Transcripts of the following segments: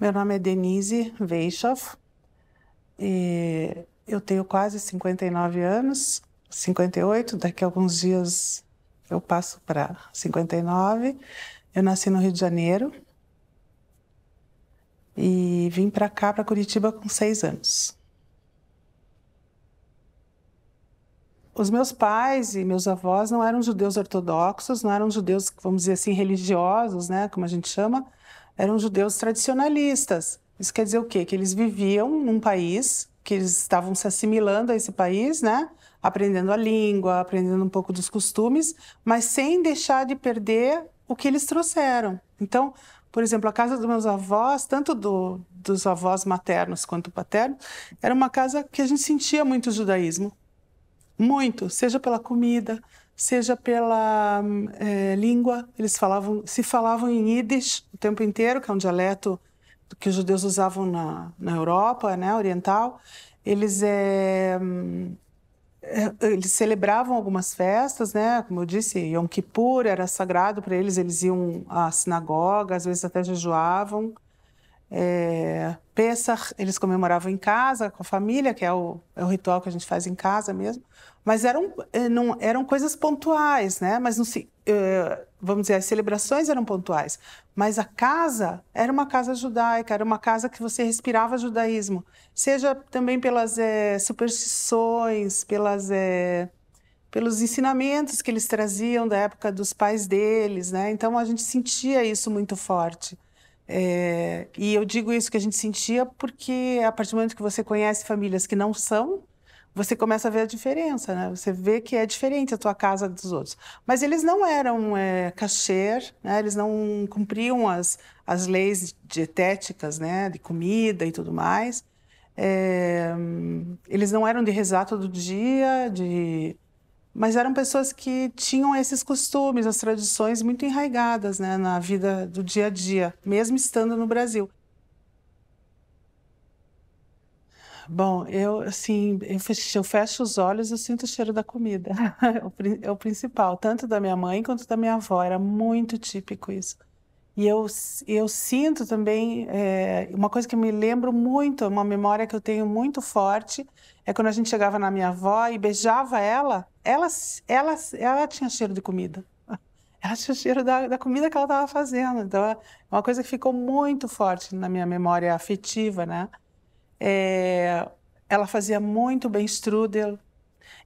Meu nome é Denise Weishoff e eu tenho quase 59 anos, 58, daqui a alguns dias eu passo para 59. Eu nasci no Rio de Janeiro e vim para cá, para Curitiba, com 6 anos. Os meus pais e meus avós não eram judeus ortodoxos, não eram judeus, vamos dizer assim, religiosos, né, como a gente chama, eram judeus tradicionalistas. Isso quer dizer o quê? Que eles viviam num país, que eles estavam se assimilando a esse país, né, aprendendo a língua, aprendendo um pouco dos costumes, mas sem deixar de perder o que eles trouxeram. Então, por exemplo, a casa dos meus avós, tanto dos avós maternos quanto paternos, era uma casa que a gente sentia muito judaísmo. Muito, seja pela comida, seja pela língua. Eles se falavam em Yiddish o tempo inteiro, que é um dialeto que os judeus usavam na Europa, né, oriental. Eles, eles celebravam algumas festas, né? Como eu disse, Yom Kippur era sagrado para eles, eles iam à sinagoga, às vezes até jejuavam. Pesach, eles comemoravam em casa, com a família, que é o ritual que a gente faz em casa mesmo. Mas não, eram coisas pontuais, né? Mas, não se, vamos dizer, as celebrações eram pontuais. Mas a casa era uma casa judaica, era uma casa que você respirava judaísmo. Seja também pelas superstições, pelos ensinamentos que eles traziam da época dos pais deles, né? Então, a gente sentia isso muito forte. E eu digo isso que a gente sentia porque a partir do momento que você conhece famílias que não são, você começa a ver a diferença, né? Você vê que é diferente a tua casa dos outros. Mas eles não eram kasher, né? Eles não cumpriam as leis dietéticas, né? De comida e tudo mais. Eles não eram de rezar todo dia, mas eram pessoas que tinham esses costumes, as tradições muito enraigadas, né, na vida do dia a dia, mesmo estando no Brasil. Bom, assim, eu fecho os olhos e eu sinto o cheiro da comida. É o principal, tanto da minha mãe quanto da minha avó. Era muito típico isso. E eu sinto também, uma coisa que me lembro muito, uma memória que eu tenho muito forte, é quando a gente chegava na minha avó e beijava ela tinha cheiro de comida. Ela tinha cheiro da comida que ela estava fazendo. Então, é uma coisa que ficou muito forte na minha memória afetiva, né? É, ela fazia muito bem strudel.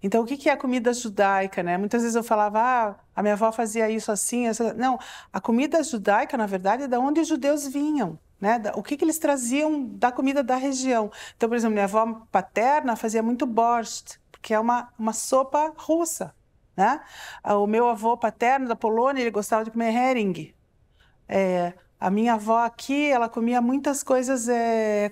Então, o que que é a comida judaica, né? Muitas vezes eu falava, a minha avó fazia isso assim, essa... Não, a comida judaica, na verdade, é da onde os judeus vinham, né? O que que eles traziam da comida da região. Então, por exemplo, minha avó paterna fazia muito borscht, porque é uma sopa russa, né? O meu avô paterno da Polônia, ele gostava de comer hering. A minha avó aqui, ela comia muitas coisas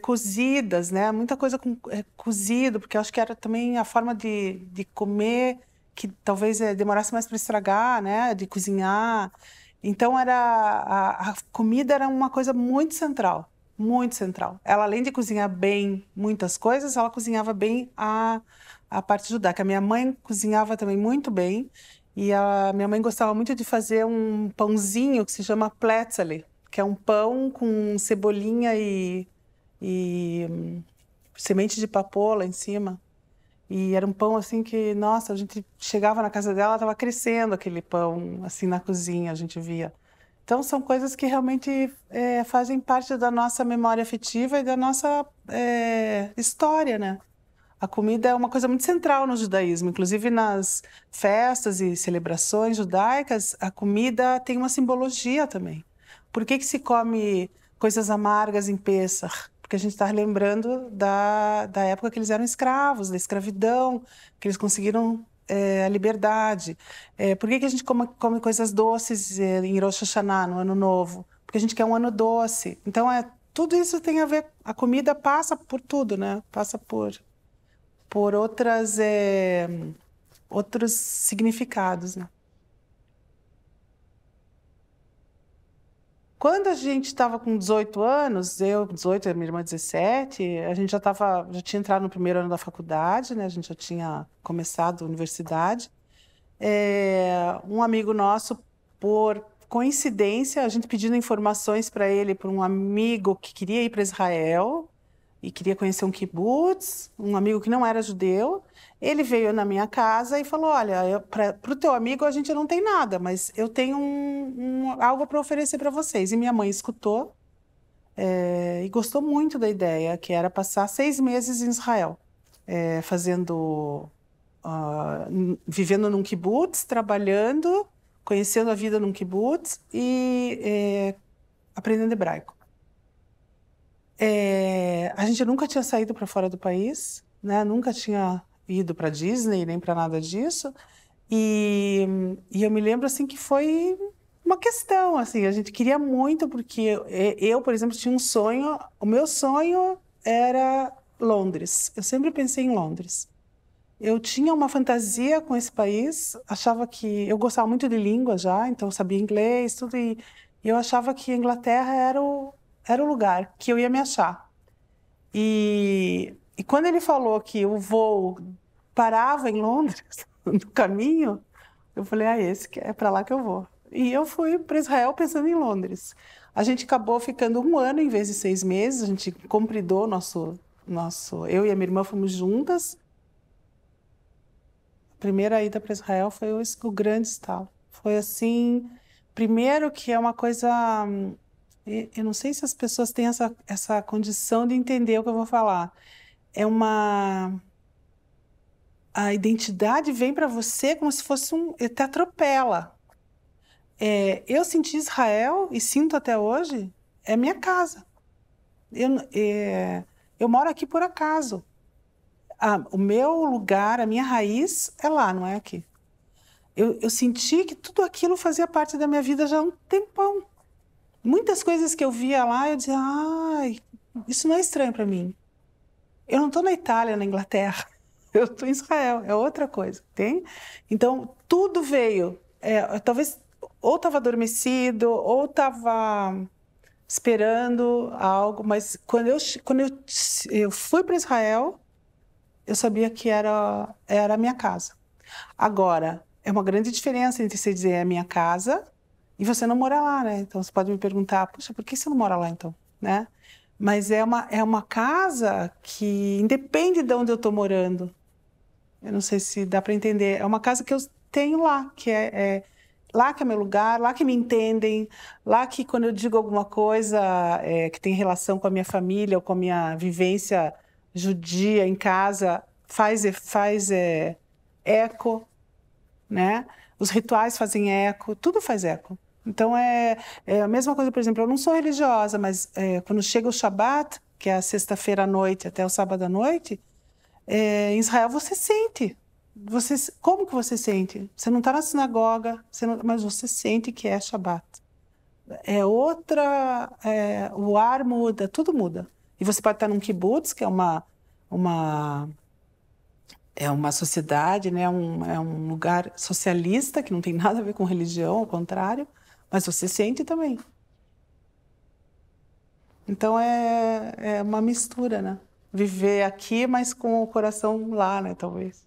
cozidas, né? Muita coisa com cozido, porque eu acho que era também a forma de comer que talvez demorasse mais para estragar, né? De cozinhar. Então a comida era uma coisa muito central, muito central. Ela, além de cozinhar bem muitas coisas, ela cozinhava bem a parte judaica. A minha mãe cozinhava também muito bem. E a minha mãe gostava muito de fazer um pãozinho que se chama plätzle, que é um pão com cebolinha e semente de papoula em cima. E era um pão assim que, nossa, a gente chegava na casa dela, estava crescendo aquele pão assim na cozinha, a gente via. Então são coisas que realmente fazem parte da nossa memória afetiva e da nossa história, né? A comida é uma coisa muito central no judaísmo, inclusive nas festas e celebrações judaicas, a comida tem uma simbologia também. Por que que se come coisas amargas em Pêssar? Porque a gente está lembrando da época que eles eram escravos, da escravidão, que eles conseguiram a liberdade. Por que que a gente come coisas doces em Rosh Hashanah, no Ano Novo? Porque a gente quer um ano doce. Então, tudo isso tem a ver, a comida passa por tudo, né? Passa por outros significados, né? Quando a gente estava com 18 anos, eu 18, a minha irmã 17, a gente já tinha entrado no primeiro ano da faculdade, né? A gente já tinha começado a universidade. Um amigo nosso, por coincidência, a gente pedindo informações para ele, para um amigo que queria ir para Israel e queria conhecer um kibbutz, um amigo que não era judeu. Ele veio na minha casa e falou: olha, para o teu amigo a gente não tem nada, mas eu tenho algo para oferecer para vocês. E minha mãe escutou, e gostou muito da ideia, que era passar 6 meses em Israel, fazendo, vivendo num kibbutz, trabalhando, conhecendo a vida num kibbutz e aprendendo hebraico. A gente nunca tinha saído para fora do país, né? Nunca tinha ido para Disney, nem para nada disso. E eu me lembro assim que foi uma questão, assim, a gente queria muito, porque eu, por exemplo, tinha um sonho, o meu sonho era Londres. Eu sempre pensei em Londres. Eu tinha uma fantasia com esse país, achava que eu gostava muito de língua já, então eu sabia inglês, tudo, e eu achava que a Inglaterra era o lugar que eu ia me achar. E quando ele falou que o voo parava em Londres, no caminho, eu falei, esse que é para lá que eu vou. E eu fui para Israel pensando em Londres. A gente acabou ficando 1 ano em vez de 6 meses, a gente compridou eu e a minha irmã fomos juntas. A primeira ida para Israel foi o grande estalo. Foi assim, primeiro que é uma coisa, eu não sei se as pessoas têm essa condição de entender o que eu vou falar. A identidade vem para você como se fosse te atropela. Eu senti Israel, e sinto até hoje, é minha casa. Eu moro aqui por acaso. O meu lugar, a minha raiz é lá, não é aqui. Eu senti que tudo aquilo fazia parte da minha vida já há um tempão. Muitas coisas que eu via lá, eu dizia, ai, isso não é estranho para mim. Eu não estou na Itália, na Inglaterra. Eu estou em Israel, é outra coisa, tem? Então, tudo veio. Talvez ou estava adormecido, ou estava esperando algo, mas quando eu fui para Israel, eu sabia que era a minha casa. Agora, é uma grande diferença entre você dizer é minha casa e você não morar lá, né? Então, você pode me perguntar, puxa, por que você não mora lá, então? Né? Mas é uma casa que independe de onde eu estou morando. Eu não sei se dá para entender. É uma casa que eu tenho lá, que lá que é meu lugar, lá que me entendem, lá que quando eu digo alguma coisa que tem relação com a minha família ou com a minha vivência judia em casa, faz eco, né? Os rituais fazem eco, tudo faz eco. Então, é a mesma coisa, por exemplo, eu não sou religiosa, mas quando chega o Shabat, que é a sexta-feira à noite até o sábado à noite, em Israel você sente. Como que você sente? Você não está na sinagoga, mas você sente que é Shabat. O ar muda, tudo muda. E você pode estar num kibbutz, que é uma sociedade, né? É um lugar socialista, que não tem nada a ver com religião, ao contrário, mas você sente também. Então é uma mistura, né? Viver aqui, mas com o coração lá, né? Talvez.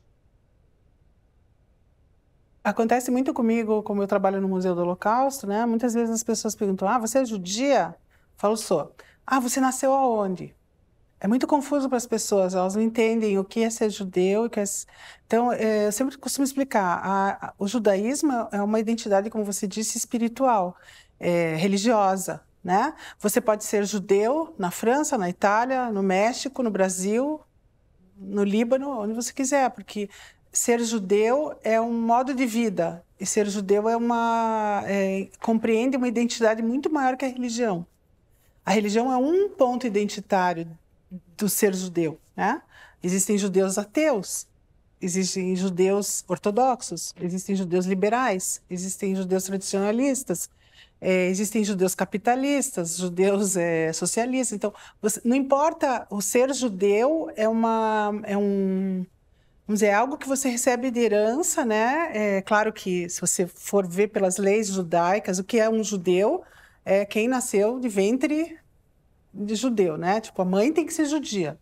Acontece muito comigo, como eu trabalho no Museu do Holocausto, né? Muitas vezes as pessoas perguntam: você é judia? Eu falo, sou. Você nasceu aonde? É muito confuso para as pessoas, elas não entendem o que é ser judeu. Então, eu sempre costumo explicar, o judaísmo é uma identidade, como você disse, espiritual, religiosa, né? Você pode ser judeu na França, na Itália, no México, no Brasil, no Líbano, onde você quiser, porque ser judeu é um modo de vida, e ser judeu compreende uma identidade muito maior que a religião. A religião é um ponto identitário do ser judeu, né? Existem judeus ateus, existem judeus ortodoxos, existem judeus liberais, existem judeus tradicionalistas, existem judeus capitalistas, judeus socialistas. Então, não importa, o ser judeu vamos dizer, algo que você recebe de herança, né? É claro que se você for ver pelas leis judaicas, o que é um judeu é quem nasceu de ventre de judeu, né? Tipo, a mãe tem que ser judia.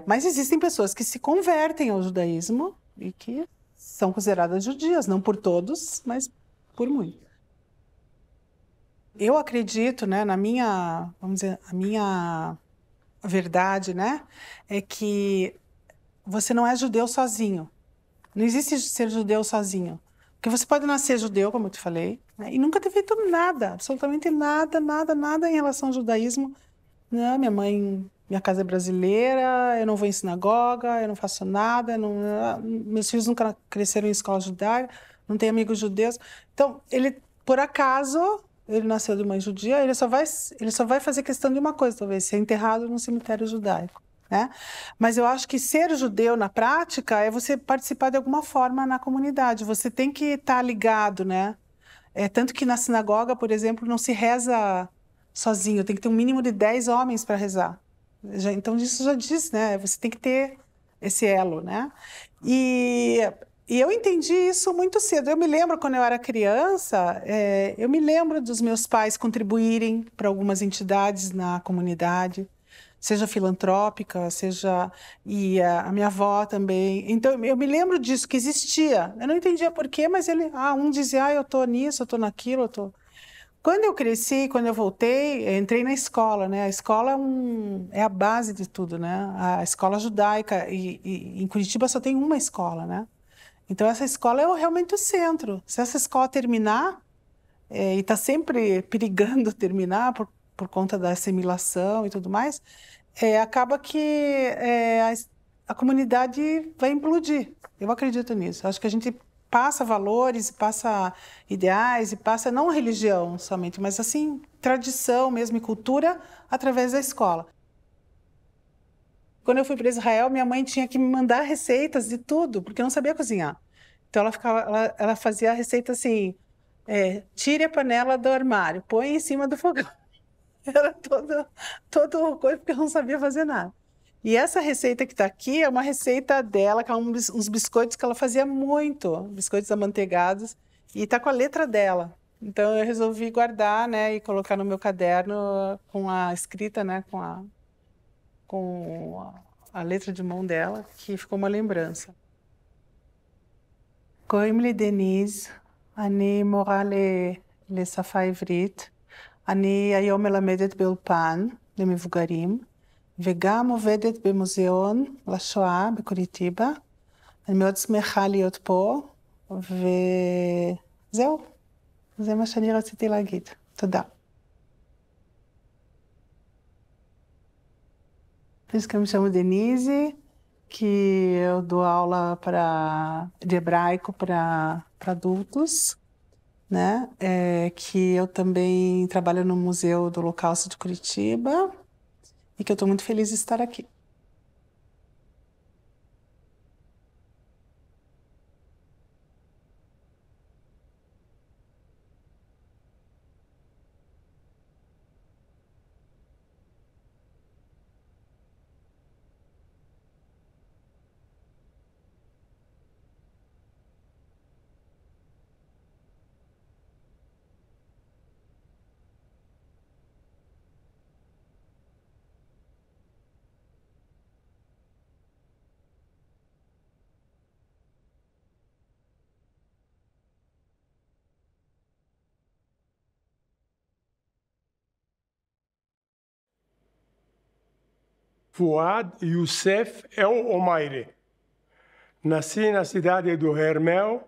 Mas existem pessoas que se convertem ao judaísmo e que são consideradas judias, não por todos, mas por muitos. Eu acredito, né, na minha, vamos dizer, a minha verdade, né, é que você não é judeu sozinho. Não existe ser judeu sozinho. Porque você pode nascer judeu, como eu te falei, né, e nunca ter feito nada, absolutamente nada, nada, nada em relação ao judaísmo. Não, minha casa é brasileira, eu não vou em sinagoga, eu não faço nada, meus filhos nunca cresceram em escola judaica, não tenho amigos judeus. Então, ele, por acaso, ele nasceu de mãe judia, ele só vai fazer questão de uma coisa, talvez, ser enterrado num cemitério judaico, né? Mas eu acho que ser judeu na prática é você participar de alguma forma na comunidade. Você tem que estar ligado, né? Tanto que na sinagoga, por exemplo, não se reza sozinho, tem que ter um mínimo de 10 homens para rezar. Então, isso já diz, né? Você tem que ter esse elo, né? E, e eu entendi isso muito cedo. Eu me lembro, quando eu era criança, eu me lembro dos meus pais contribuírem para algumas entidades na comunidade, seja filantrópica, seja... E a minha avó também. Então, eu me lembro disso, que existia. Eu não entendia por quê, mas um dizia, eu estou nisso, eu estou naquilo, eu estou... Quando eu cresci, quando eu voltei, eu entrei na escola, né? A escola é a base de tudo, né? A escola judaica, e em Curitiba só tem uma escola, né? Então, essa escola é realmente o centro. Se essa escola terminar, e está sempre perigando terminar por conta da assimilação e tudo mais, acaba que a comunidade vai implodir. Eu acredito nisso. Acho que a gente passa valores, passa ideais, e passa não religião somente, mas assim, tradição mesmo e cultura através da escola. Quando eu fui para Israel, minha mãe tinha que me mandar receitas de tudo, porque eu não sabia cozinhar. Então ela fazia a receita assim, tire a panela do armário, põe em cima do fogão. Era todo coisa, porque eu não sabia fazer nada. E essa receita que está aqui é uma receita dela, que é uns biscoitos que ela fazia muito, biscoitos amanteigados, e está com a letra dela. Então eu resolvi guardar, né, e colocar no meu caderno com a escrita, né, com a letra de mão dela, que ficou uma lembrança. קוראים לי דניז, אני מורה לשפה עברית. אני היום מלמדת באולפן למבוגרים, וגם עובדת במוזיאון לשואה בקוריטיבה. אני מאוד שמחה להיות פה, וזהו, זה מה שאני רציתי להגיד. תודה. Por isso que eu me chamo Denise, que eu dou aula de hebraico para adultos, né? Que eu também trabalho no Museu do Holocausto de Curitiba e que eu estou muito feliz de estar aqui. Fuad Youssef El Omaire. Nasci na cidade do Hermel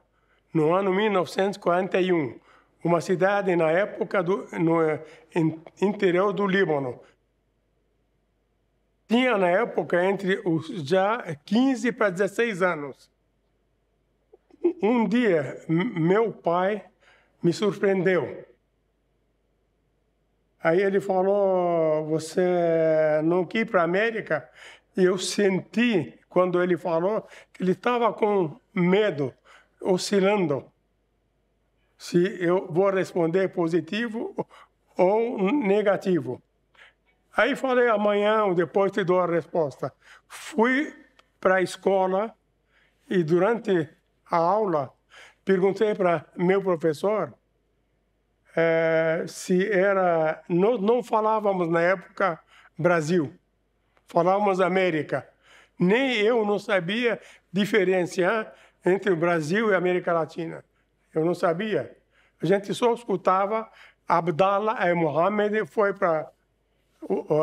no ano 1941, uma cidade na época no interior do Líbano. Tinha na época entre os já 15 para 16 anos. Um dia, meu pai me surpreendeu. Aí ele falou, você não quer ir para a América? E eu senti, quando ele falou, que ele estava com medo, oscilando. Se eu vou responder positivo ou negativo. Aí falei, amanhã ou depois te dou a resposta. Fui para a escola e durante a aula perguntei para meu professor se era... Nós não falávamos na época Brasil, falávamos América. Nem eu não sabia diferenciar entre o Brasil e a América Latina. Eu não sabia. A gente só escutava Abdallah e Mohammed foi para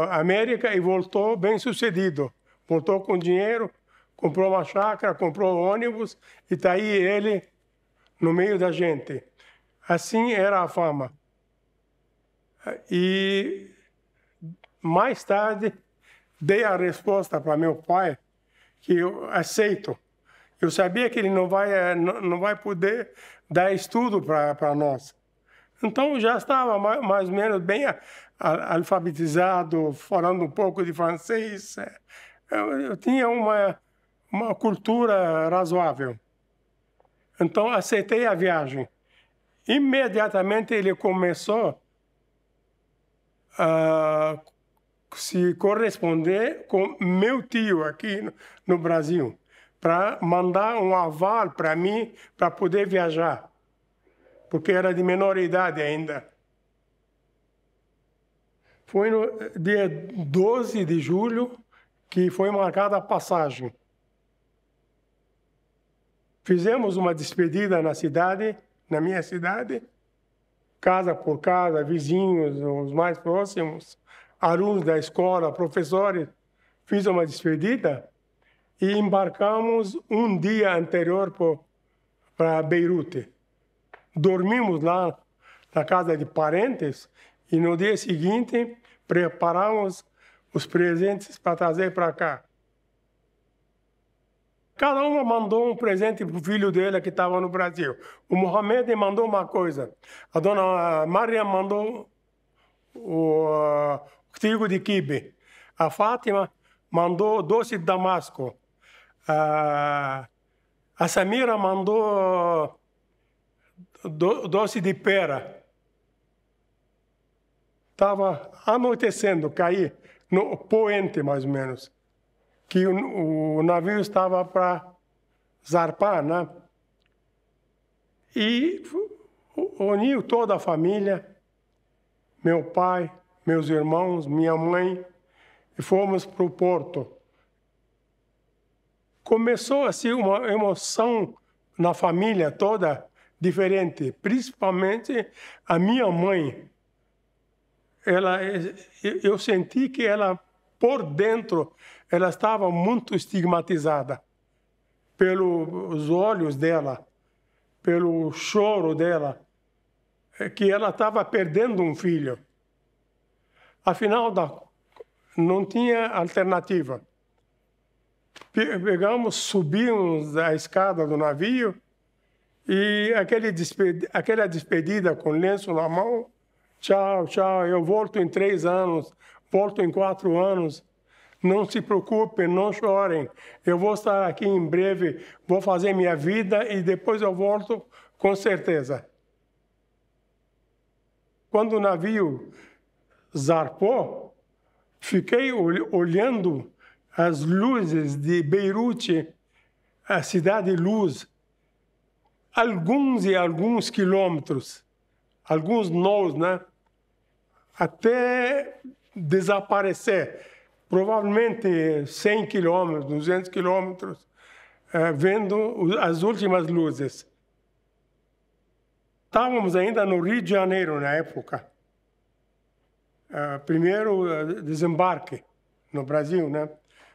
a América e voltou bem sucedido. Voltou com dinheiro, comprou uma chácara, comprou um ônibus e está aí ele no meio da gente. Assim era a fama. E mais tarde dei a resposta para meu pai que eu aceito. Eu sabia que ele não vai poder dar estudo para nós. Então já estava mais ou menos bem alfabetizado, falando um pouco de francês. Eu tinha uma cultura razoável. Então aceitei a viagem. Imediatamente ele começou a se corresponder com meu tio aqui no Brasil, para mandar um aval para mim, para poder viajar, porque era de menor idade ainda. Foi no dia 12 de julho que foi marcada a passagem. Fizemos uma despedida na cidade, na minha cidade, casa por casa, vizinhos, os mais próximos, alunos da escola, professores. Fiz uma despedida e embarcamos um dia anterior para Beirute. Dormimos lá na casa de parentes e no dia seguinte preparamos os presentes para trazer para cá. Cada uma mandou um presente para o filho dele que estava no Brasil. O Mohamed mandou uma coisa. A dona Maria mandou o trigo de quibe. A Fátima mandou doce de damasco. A Samira mandou doce de pera. Estava anoitecendo, caí no poente, mais ou menos, que o navio estava para zarpar, né? E uniu toda a família, meu pai, meus irmãos, minha mãe, e fomos para o porto. Começou assim uma emoção na família toda diferente, principalmente a minha mãe. Eu senti que ela, por dentro, ela estava muito estigmatizada pelos olhos dela, pelo choro dela, que ela estava perdendo um filho. Afinal, não tinha alternativa. Subimos a escada do navio e aquela despedida com lenço na mão. Tchau, tchau, eu volto em 3 anos, volto em 4 anos. Não se preocupem, não chorem. Eu vou estar aqui em breve, vou fazer minha vida e depois eu volto com certeza. Quando o navio zarpou, fiquei olhando as luzes de Beirute, a cidade luz, alguns quilômetros, alguns nós, né? Até desaparecer, provavelmente 100 quilômetros, 200 quilômetros, vendo as últimas luzes. Estávamos ainda no Rio de Janeiro na época. Primeiro desembarque no Brasil, né?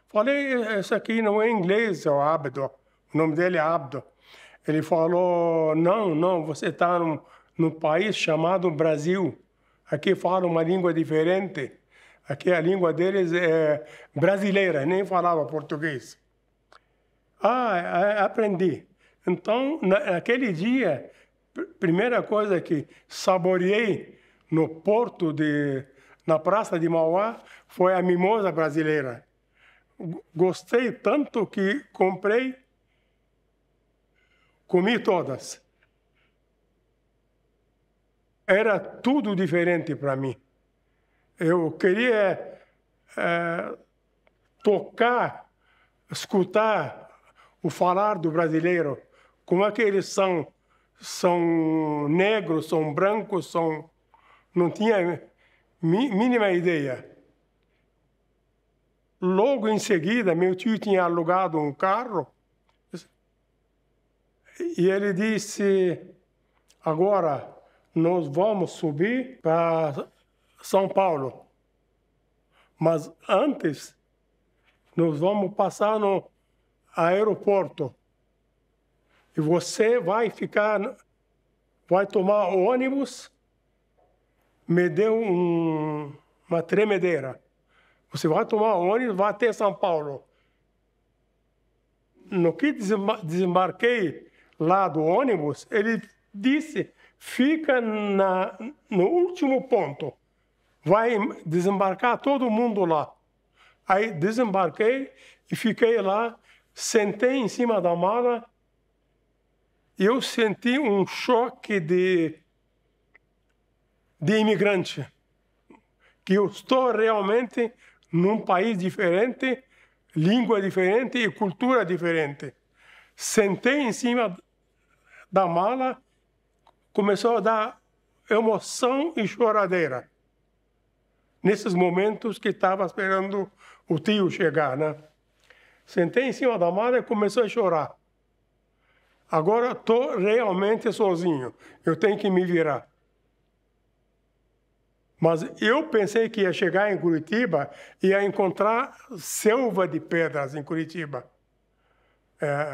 Falei, isso aqui não é inglês, é o Abdo. O nome dele é Abdo. Ele falou, não, você está num país chamado Brasil. Aqui fala uma língua diferente. Aqui a língua deles é brasileira, nem falava português. Aprendi. Então, naquele dia, primeira coisa que saboreei no porto na Praça de Mauá foi a mimosa brasileira. Gostei tanto que comprei, comi todas. Era tudo diferente para mim. Eu queria tocar, escutar o falar do brasileiro. Como é que eles são? São negros, são brancos, não tinha mínima ideia. Logo em seguida, meu tio tinha alugado um carro e ele disse, agora, nós vamos subir para São Paulo. Mas antes, nós vamos passar no aeroporto. E você vai tomar ônibus. Me deu uma tremedeira. Você vai tomar ônibus, vai até São Paulo. No que desembarquei lá do ônibus, ele disse, fica no último ponto. Vai desembarcar todo mundo lá. Aí desembarquei e fiquei lá, sentei em cima da mala e eu senti um choque de imigrante. Que eu estou realmente num país diferente, língua diferente e cultura diferente. Sentei em cima da mala, começou a dar emoção e choradeira. Nesses momentos que estava esperando o tio chegar, né? Sentei em cima da mala e começou a chorar. Agora estou realmente sozinho, eu tenho que me virar. Mas eu pensei que ia chegar em Curitiba e ia encontrar selva de pedras em Curitiba.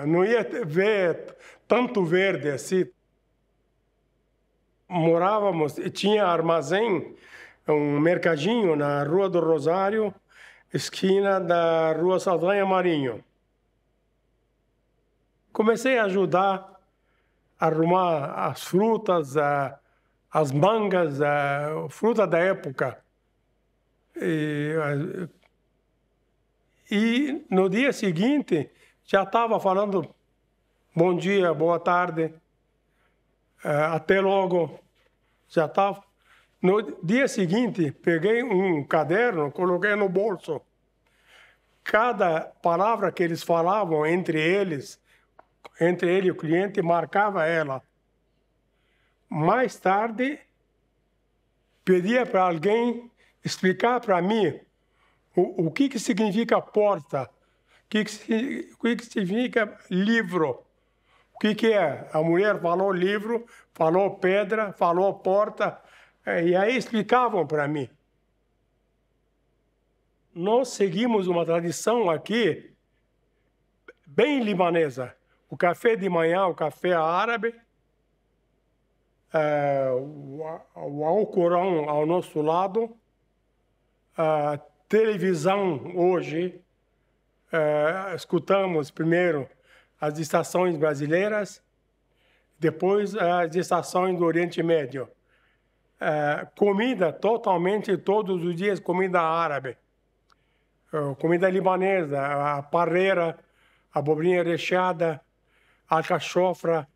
Não ia ver tanto verde assim. Morávamos, tinha armazém, um mercadinho na Rua do Rosário, esquina da Rua Saldanha Marinho. Comecei a ajudar a arrumar as frutas, as mangas, a fruta da época. E no dia seguinte, já estava falando bom dia, boa tarde, até logo. Já estava. No dia seguinte, peguei um caderno, coloquei no bolso. Cada palavra que eles falavam entre ele e o cliente, marcava ela. Mais tarde, pedia para alguém explicar para mim o que significa porta, o que significa livro, o que é. A mulher falou livro, falou pedra, falou porta, e aí explicavam para mim. Nós seguimos uma tradição aqui bem libanesa. O café de manhã, o café árabe, o Alcorão ao nosso lado, a televisão hoje, escutamos primeiro as estações brasileiras, depois as estações do Oriente Médio. Comida totalmente, todos os dias, comida árabe. Comida libanesa, a parreira, a abobrinha recheada, a alcachofra,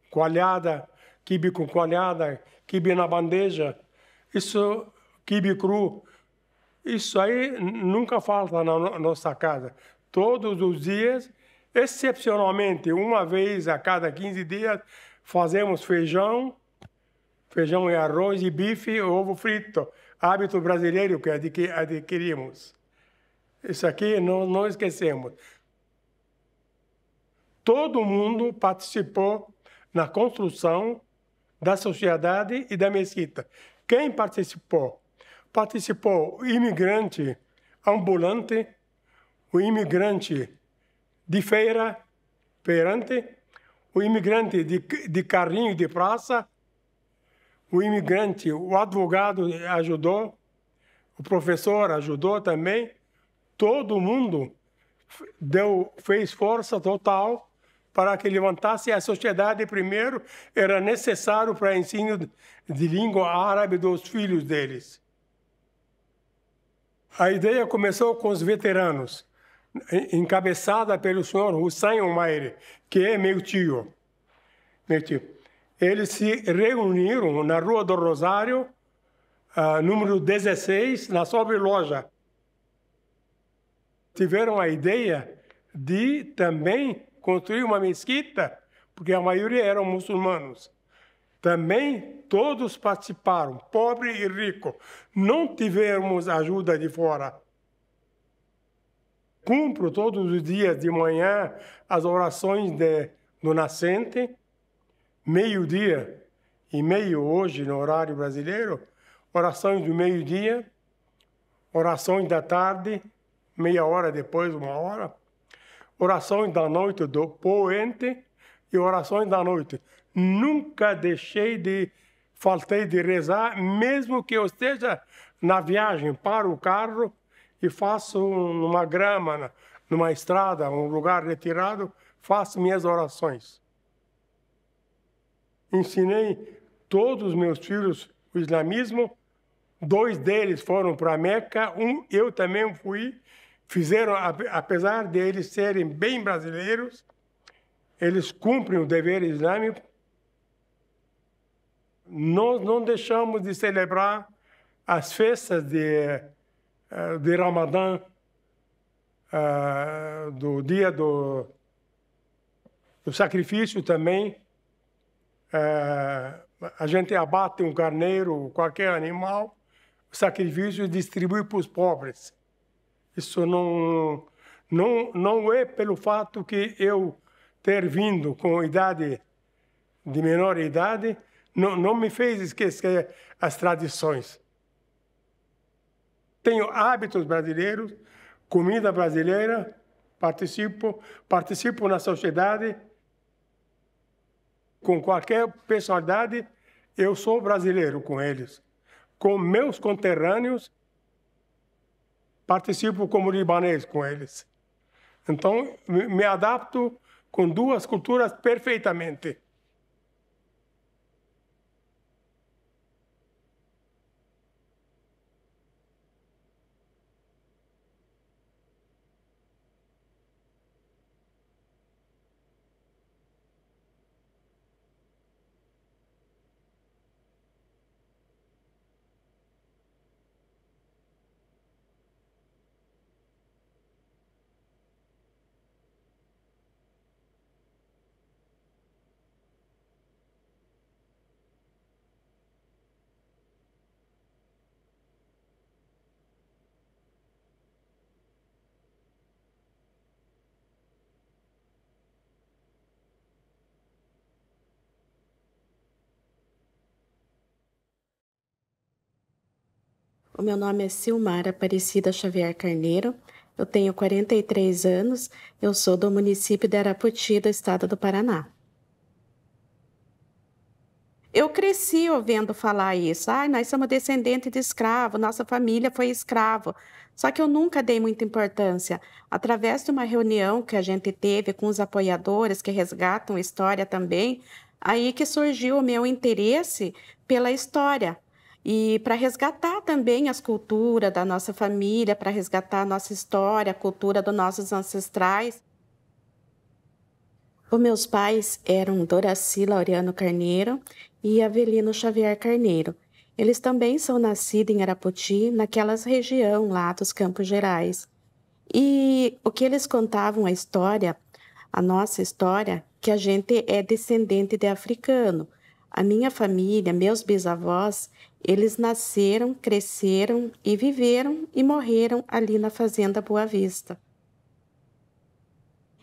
coalhada, quibe com coalhada, quibe na bandeja, isso, quibe cru. Isso aí nunca falta na nossa casa. Todos os dias, excepcionalmente, uma vez a cada 15 dias, fazemos feijão e arroz e bife e ovo frito. Hábito brasileiro que adquirimos. Isso aqui não esquecemos. Todo mundo participou na construção da sociedade e da mesquita. Quem participou? Participou o imigrante ambulante, o imigrante de feirante, o imigrante de carrinho de praça, o imigrante, o advogado ajudou, o professor ajudou também. Todo mundo fez força total para que levantasse a sociedade primeiro. Era necessário para o ensino de língua árabe dos filhos deles. A ideia começou com os veteranos, encabeçada pelo senhor Hussein Omaire, que é meu tio. Eles se reuniram na Rua do Rosário, número 16, na sobreloja. Tiveram a ideia de também construir uma mesquita, porque a maioria eram muçulmanos. Também todos participaram, pobre e rico. Não tivemos ajuda de fora. Cumpro todos os dias de manhã as orações do nascente, meio-dia e meio hoje no horário brasileiro, orações do meio-dia, orações da tarde, meia hora depois, uma hora, orações da noite do poente e orações da noite. Nunca faltei de rezar, mesmo que eu esteja na viagem para o carro e faço numa grama, numa estrada, um lugar retirado, faço minhas orações. Ensinei todos os meus filhos o islamismo, 2 deles foram para Meca, eu também fui, fizeram, apesar de eles serem bem brasileiros, eles cumprem o dever islâmico. Nós não deixamos de celebrar as festas de Ramadã, do dia do sacrifício também. A gente abate um carneiro, qualquer animal, o sacrifício e distribui para os pobres. Isso não é pelo fato que eu ter vindo com idade de menor idade, não me fez esquecer as tradições. Tenho hábitos brasileiros, comida brasileira, participo na sociedade. Com qualquer personalidade, eu sou brasileiro com eles. Com meus conterrâneos, participo como libanês com eles. Então, me adapto com 2 culturas perfeitamente. O meu nome é Silmara Aparecida Xavier Carneiro, eu tenho 43 anos, eu sou do município de Arapoti, do estado do Paraná. Eu cresci ouvindo falar isso, nós somos descendentes de escravo, nossa família foi escravo. Só que eu nunca dei muita importância. Através de uma reunião que a gente teve com os apoiadores que resgatam história também, aí que surgiu o meu interesse pela história. E para resgatar também as culturas da nossa família, para resgatar a nossa história, a cultura dos nossos ancestrais. Os meus pais eram Doraci Laureano Carneiro e Avelino Xavier Carneiro. Eles também são nascidos em Arapoti, naquelas região lá dos Campos Gerais. E o que eles contavam a nossa história, que a gente é descendente de africano. A minha família, meus bisavós, eles nasceram, cresceram e viveram e morreram ali na Fazenda Boa Vista.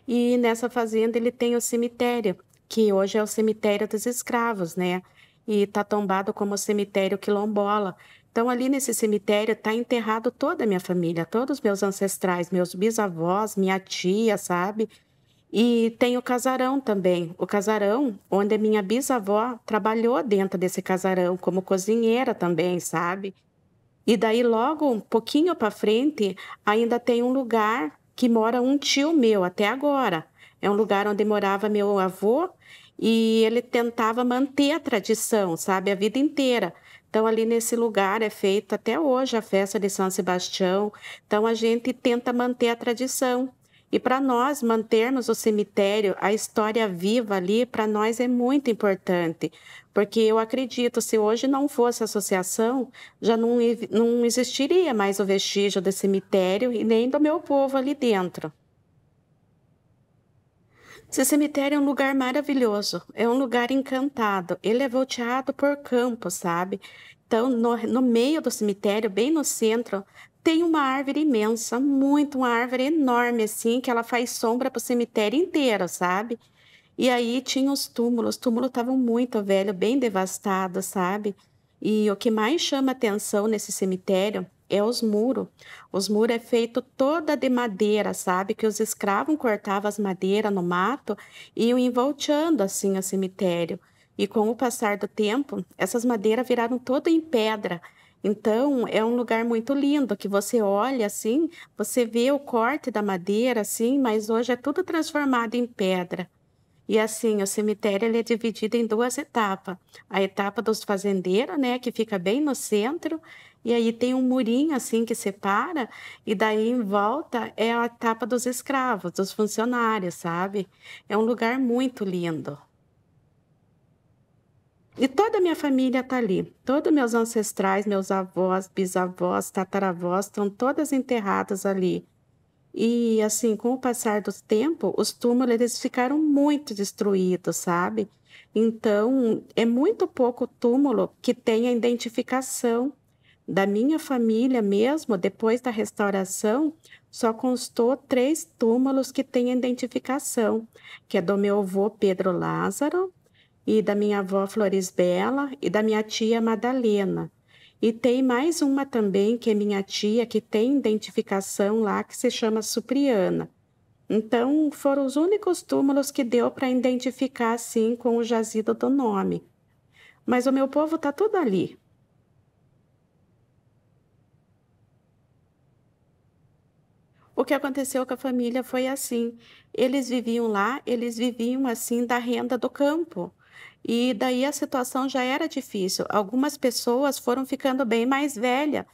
E nessa fazenda ele tem o cemitério, que hoje é o cemitério dos escravos, né? E está tombado como cemitério quilombola. Então ali nesse cemitério está enterrado toda a minha família, todos os meus ancestrais, meus bisavós, minha tia, sabe? E tem o casarão também, o casarão onde a minha bisavó trabalhou dentro desse casarão como cozinheira também, sabe? E daí logo um pouquinho para frente ainda tem um lugar que mora um tio meu até agora. É um lugar onde morava meu avô e ele tentava manter a tradição, sabe, a vida inteira. Então ali nesse lugar é feita até hoje a festa de São Sebastião. Então a gente tenta manter a tradição. E para nós mantermos o cemitério, a história viva ali, para nós é muito importante. Porque eu acredito, se hoje não fosse a associação, já não existiria mais o vestígio do cemitério e nem do meu povo ali dentro. Esse cemitério é um lugar maravilhoso, é um lugar encantado. Ele é volteado por campos, sabe? Então, no meio do cemitério, bem no centro, tem uma árvore imensa, uma árvore enorme, assim, que ela faz sombra para o cemitério inteiro, sabe? E aí tinha os túmulos estavam muito velhos, bem devastados, sabe? E o que mais chama atenção nesse cemitério é os muros. Os muros é feito toda de madeira, sabe? Que os escravos cortavam as madeiras no mato e iam envolteando assim o cemitério. E com o passar do tempo, essas madeiras viraram toda em pedra. Então, é um lugar muito lindo, que você olha assim, você vê o corte da madeira assim, mas hoje é tudo transformado em pedra. E assim, o cemitério ele é dividido em duas etapas. A etapa dos fazendeiros, né, que fica bem no centro, e aí tem um murinho assim que separa, e daí em volta é a etapa dos escravos, dos funcionários, sabe? É um lugar muito lindo. E toda a minha família está ali. Todos meus ancestrais, meus avós, bisavós, tataravós, estão todas enterradas ali. E assim, com o passar do tempo, os túmulos eles ficaram muito destruídos, sabe? Então, é muito pouco túmulo que tem a identificação da minha família mesmo, depois da restauração, só constou 3 túmulos que têm a identificação, que é do meu avô Pedro Lázaro, e da minha avó Florisbela e da minha tia Madalena. E tem mais uma também, que é minha tia, que tem identificação lá, que se chama Supriana. Então, foram os únicos túmulos que deu para identificar, assim, com o jazido do nome. Mas o meu povo está tudo ali. O que aconteceu com a família foi assim, eles viviam lá, eles viviam, assim, da renda do campo. E daí a situação já era difícil. Algumas pessoas foram ficando bem mais velhas.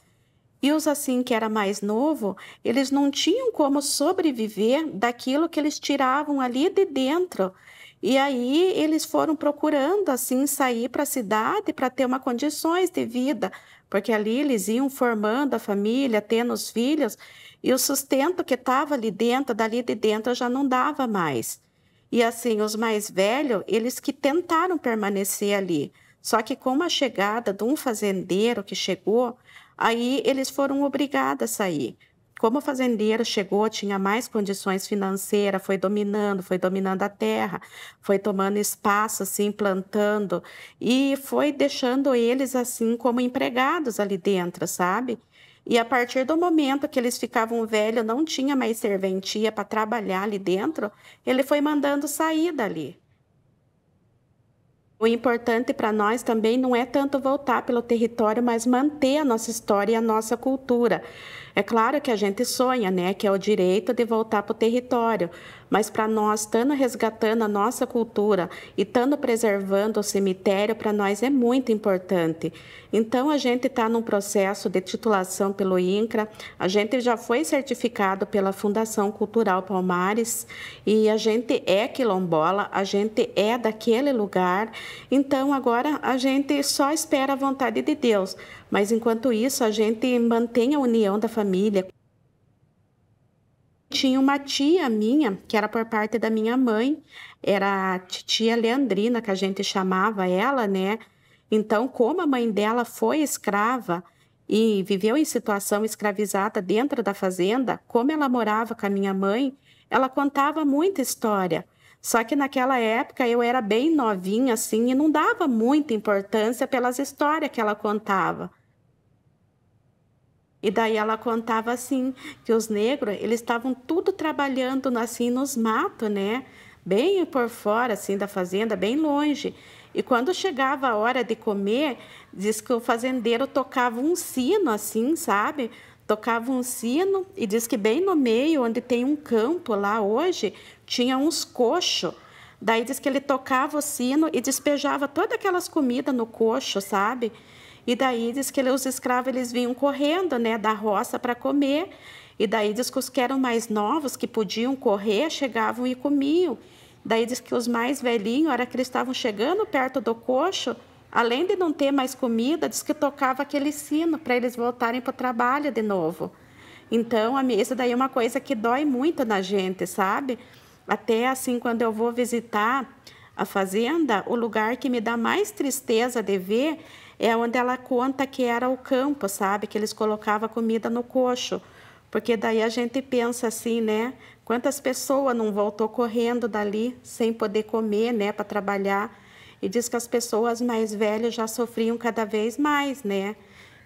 E os assim que era mais novo, eles não tinham como sobreviver daquilo que eles tiravam ali de dentro. E aí eles foram procurando assim sair para a cidade para ter uma condições de vida, porque ali eles iam formando a família, tendo os filhos, e o sustento que estava ali dentro, dali de dentro já não dava mais. E assim, os mais velhos, eles que tentaram permanecer ali. Só que com a chegada de um fazendeiro que chegou, aí eles foram obrigados a sair. Como o fazendeiro chegou, tinha mais condições financeiras, foi dominando a terra, foi tomando espaço, assim, plantando, e foi deixando eles, assim, como empregados ali dentro, sabe? E a partir do momento que eles ficavam velhos, não tinha mais serventia para trabalhar ali dentro, ele foi mandando sair dali. O importante para nós também não é tanto voltar pelo território, mas manter a nossa história e a nossa cultura. É claro que a gente sonha, né, que é o direito de voltar para o território, mas para nós, estando resgatando a nossa cultura e estando preservando o cemitério, para nós é muito importante. Então, a gente está num processo de titulação pelo INCRA, a gente já foi certificado pela Fundação Cultural Palmares e a gente é quilombola, a gente é daquele lugar. Então, agora a gente só espera a vontade de Deus, mas enquanto isso, a gente mantém a união da família. Tinha uma tia minha, que era por parte da minha mãe, era a titia Leandrina, que a gente chamava ela, né? Então, como a mãe dela foi escrava e viveu em situação escravizada dentro da fazenda, como ela morava com a minha mãe, ela contava muita história. Só que naquela época eu era bem novinha, assim, e não dava muita importância pelas histórias que ela contava. E daí ela contava assim, que os negros, eles estavam tudo trabalhando assim nos matos, né? Bem por fora assim da fazenda, bem longe. E quando chegava a hora de comer, diz que o fazendeiro tocava um sino assim, sabe? Tocava um sino e diz que bem no meio, onde tem um campo lá hoje, tinha uns coxos. Daí diz que ele tocava o sino e despejava todas aquelas comidas no coxo, sabe? E daí diz que os escravos eles vinham correndo, né, da roça para comer. E daí diz que os que eram mais novos, que podiam correr, chegavam e comiam. Daí diz que os mais velhinhos, na hora que eles estavam chegando perto do coxo, além de não ter mais comida, diz que tocava aquele sino para eles voltarem para o trabalho de novo. Então, isso daí é uma coisa que dói muito na gente, sabe? Até assim, quando eu vou visitar a fazenda, o lugar que me dá mais tristeza de ver é onde ela conta que era o campo, sabe? Que eles colocavam comida no coxo. Porque daí a gente pensa assim, né? Quantas pessoas não voltou correndo dali sem poder comer, né, para trabalhar? E diz que as pessoas mais velhas já sofriam cada vez mais, né?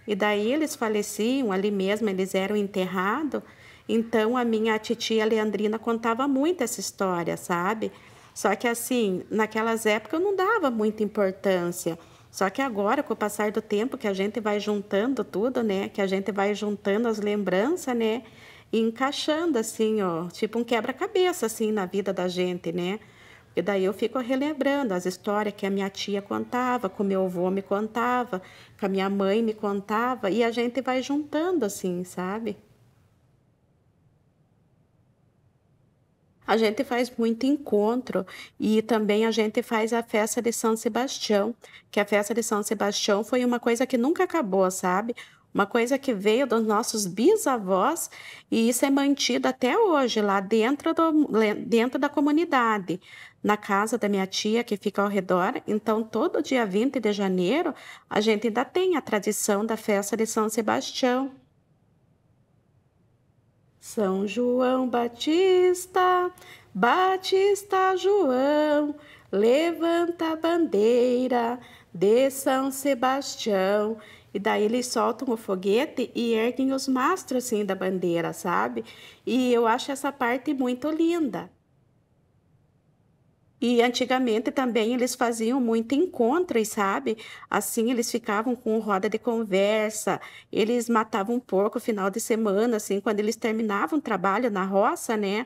E daí eles faleciam, ali mesmo eles eram enterrados. Então a minha titia Leandrina contava muito essa história, sabe? Só que assim, naquelas épocas eu não dava muita importância. Só que agora, com o passar do tempo, que a gente vai juntando tudo, né? Que a gente vai juntando as lembranças, né? E encaixando assim, ó, tipo um quebra-cabeça assim na vida da gente, né? E daí eu fico relembrando as histórias que a minha tia contava, que o meu avô me contava, que a minha mãe me contava, e a gente vai juntando assim, sabe? A gente faz muito encontro e também a gente faz a festa de São Sebastião, que a festa de São Sebastião foi uma coisa que nunca acabou, sabe? Uma coisa que veio dos nossos bisavós e isso é mantido até hoje lá dentro da comunidade, na casa da minha tia que fica ao redor. Então, todo dia 20 de janeiro, a gente ainda tem a tradição da festa de São Sebastião. São João Batista, Batista João, levanta a bandeira de São Sebastião. E daí eles soltam o foguete e erguem os mastros assim da bandeira, sabe? E eu acho essa parte muito linda. E antigamente também eles faziam muito encontros, sabe? Assim, eles ficavam com roda de conversa, eles matavam um porco final de semana, assim, quando eles terminavam o trabalho na roça, né?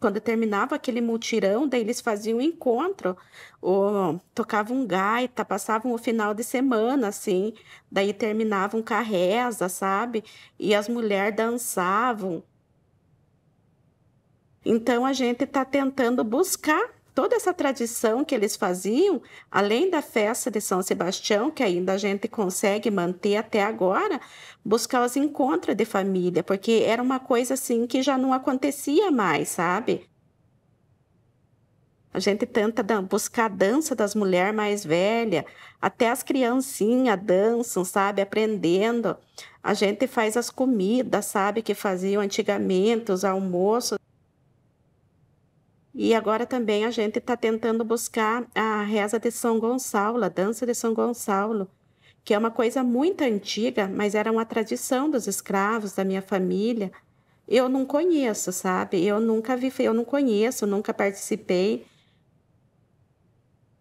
Quando terminava aquele mutirão, daí eles faziam um encontro, ou tocavam gaita, passavam o final de semana, assim, daí terminavam com a reza, sabe? E as mulheres dançavam. Então, a gente está tentando buscar toda essa tradição que eles faziam, além da festa de São Sebastião, que ainda a gente consegue manter até agora, buscar os encontros de família, porque era uma coisa assim que já não acontecia mais, sabe? A gente tenta buscar a dança das mulheres mais velhas, até as criancinhas dançam, sabe? Aprendendo. A gente faz as comidas, sabe? Que faziam antigamente, os almoços. E agora também a gente está tentando buscar a reza de São Gonçalo, a dança de São Gonçalo, que é uma coisa muito antiga, mas era uma tradição dos escravos, da minha família. Eu não conheço, sabe? Eu nunca vi, eu não conheço, nunca participei.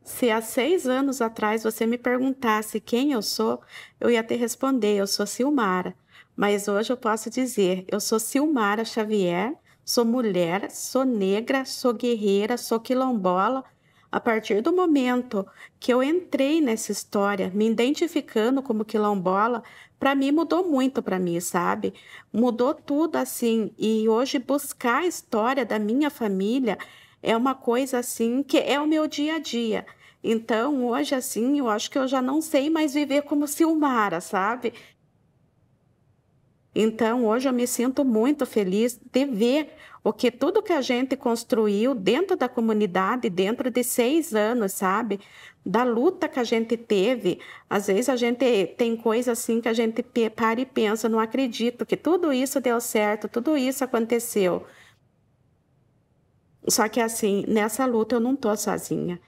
Se há 6 anos atrás você me perguntasse quem eu ia te responder, eu sou Silmara. Mas hoje eu posso dizer, eu sou Silmara Xavier, sou mulher, sou negra, sou guerreira, sou quilombola. A partir do momento que eu entrei nessa história, me identificando como quilombola, para mim mudou muito para mim, sabe? Mudou tudo assim. E hoje buscar a história da minha família é uma coisa assim que é o meu dia a dia. Então, hoje assim, eu acho que eu já não sei mais viver como Silmara, sabe? Então, hoje eu me sinto muito feliz de ver o que tudo que a gente construiu dentro da comunidade, dentro de 6 anos, sabe? Da luta que a gente teve. Às vezes a gente tem coisa assim que a gente para e pensa, não acredito que tudo isso deu certo, tudo isso aconteceu. Só que assim, nessa luta eu não estou sozinha.